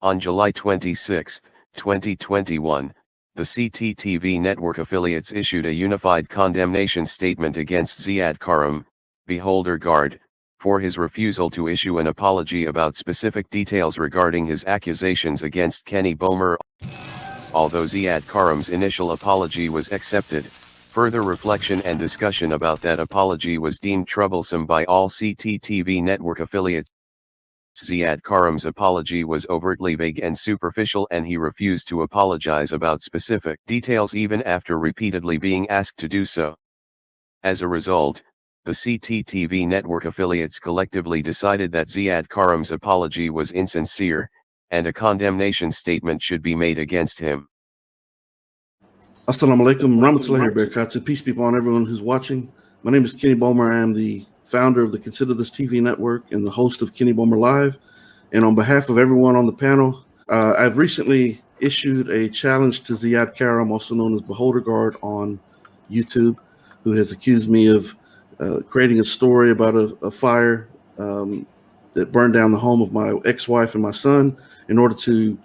On July 26, 2021, the CTTV network affiliates issued a unified condemnation statement against Ziyad Karam, beholder guard, for his refusal to issue an apology about specific details regarding his accusations against Kenny Bomer. Although Ziyad Karam's initial apology was accepted, further reflection and discussion about that apology was deemed troublesome by all CTTV network affiliates. Ziyad Karam's apology was overtly vague and superficial, and he refused to apologize about specific details even after repeatedly being asked to do so. As a result, the CTTV network affiliates collectively decided that Ziyad Karam's apology was insincere, and a condemnation statement should be made against him. Assalamu alaikum, rahmatullahi wa barakatuh. Peace be upon everyone who's watching. My name is Kenny Bomer. I am the founder of the Consider This TV network and the host of Kenny Bomer Live. And on behalf of everyone on the panel, I've recently issued a challenge to Ziyad Karam, also known as Beholder Guard on YouTube, who has accused me of creating a story about a fire that burned down the home of my ex-wife and my son in order to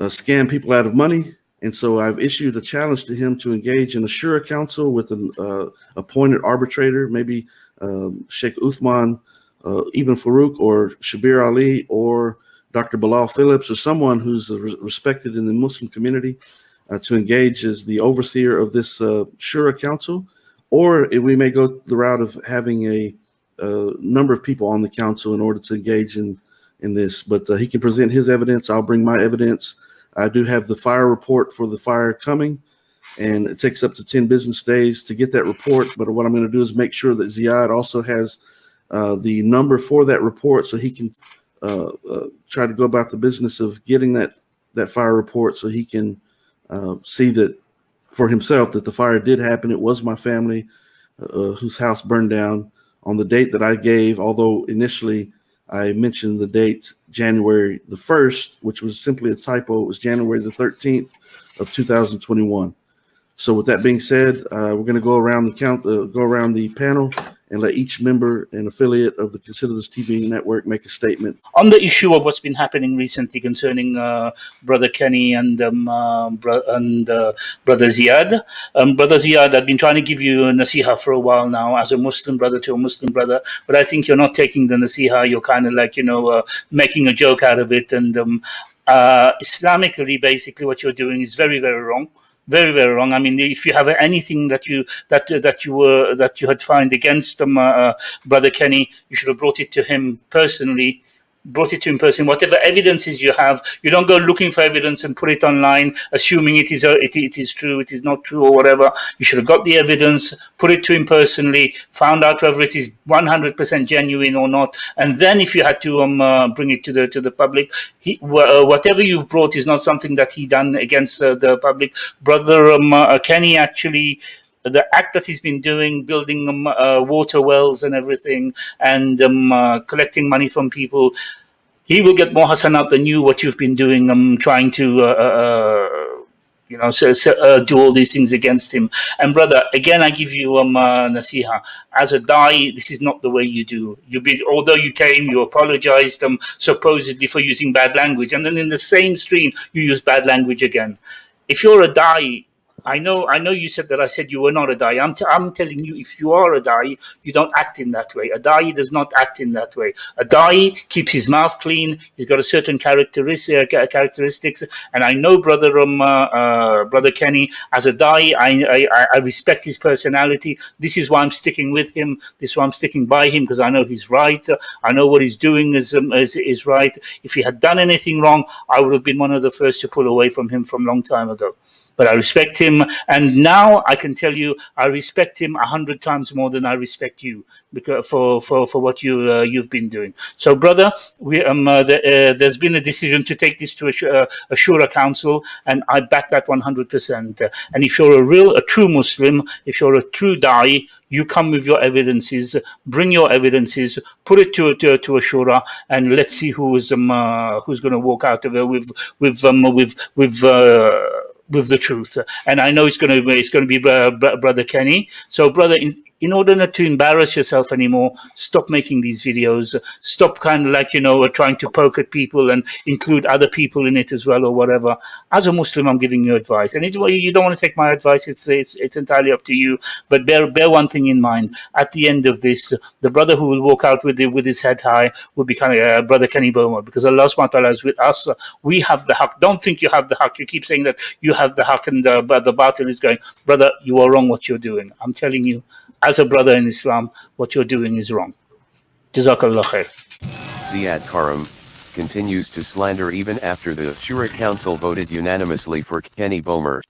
scam people out of money. And so I've issued a challenge to him to engage in a Shura Council with an appointed arbitrator, maybe Sheikh Uthman Ibn Farouk or Shabir Ali or Dr. Bilal Phillips or someone who's respected in the Muslim community to engage as the overseer of this Shura Council. Or we may go the route of having a number of people on the council in order to engage in this. But he can present his evidence. I'll bring my evidence. I do have the fire report for the fire coming, and it takes up to 10 business days to get that report. But what I'm going to do is make sure that Ziyad also has the number for that report so he can try to go about the business of getting that fire report so he can see that for himself that the fire did happen. It was my family whose house burned down on the date that I gave, although initially I mentioned the date January the 1st, which was simply a typo. It was January the 13th of 2021. So with that being said, we're going to go around the panel and let each member and affiliate of the Consider This TV network make a statement. On the issue of what's been happening recently concerning Brother Kenny and Brother Ziyad. Brother Ziyad, I've been trying to give you a nasiha for a while now as a Muslim brother to a Muslim brother, but I think you're not taking the nasiha. You're kind of like, making a joke out of it. And Islamically, basically what you're doing is very, very wrong. Very, very wrong. I mean, if you have anything that you had found against Brother Kenny, you should have brought it to him personally. Whatever evidences you have, you don't go looking for evidence and put it online, assuming it is true, it is not true, or whatever. You should have got the evidence, put it to him personally, found out whether it is 100% genuine or not, and then if you had to bring it to the public, whatever you've brought is not something that he done against the public. Brother Kenny actually. The act that he's been doing, building water wells and everything, and collecting money from people, he will get more hasanat than you. What you've been doing, trying to do all these things against him. And brother, again, I give you nasiha. As a da'i, this is not the way you do. Although you came, you apologized supposedly for using bad language, and then in the same stream you use bad language again. If you're a da'i, I know you said that I said you were not a da'i. I'm telling you, if you are a da'i, you don't act in that way. A da'i does not act in that way. A da'i keeps his mouth clean. He's got a certain characteristics. And I know Brother Kenny, as a da'i, I respect his personality. This is why I'm sticking with him. This is why I'm sticking by him, because I know he's right. I know what he's doing is right. If he had done anything wrong, I would have been one of the first to pull away from him from a long time ago. But I respect him, and now I can tell you I respect him 100 times more than I respect you, because for what you've been doing. So, brother, there's been a decision to take this to a Shura Council, and I back that 100%. And if you're a true Muslim, if you're a true da'i, you come with your evidences, bring your evidences, put it to a Shura, and let's see who's going to walk out of there with the truth. And I know it's going to be Brother Kenny. So, brother, in order not to embarrass yourself anymore, stop making these videos. Stop kind of like, trying to poke at people and include other people in it as well or whatever. As a Muslim, I'm giving you advice. And you don't want to take my advice. It's entirely up to you. But bear one thing in mind. At the end of this, the brother who will walk out with his head high will be kind of Brother Kenny Bomer, because Allah subhanahu wa ta'ala is with us. We have the haqq. Don't think you have the haqq. You keep saying that you have the haqq and the batil is going. Brother, you are wrong what you're doing. I'm telling you, as a brother in Islam, what you're doing is wrong. Jazakallah khair. Ziyad Karam continues to slander even after the Shura Council voted unanimously for Kenny Bomer.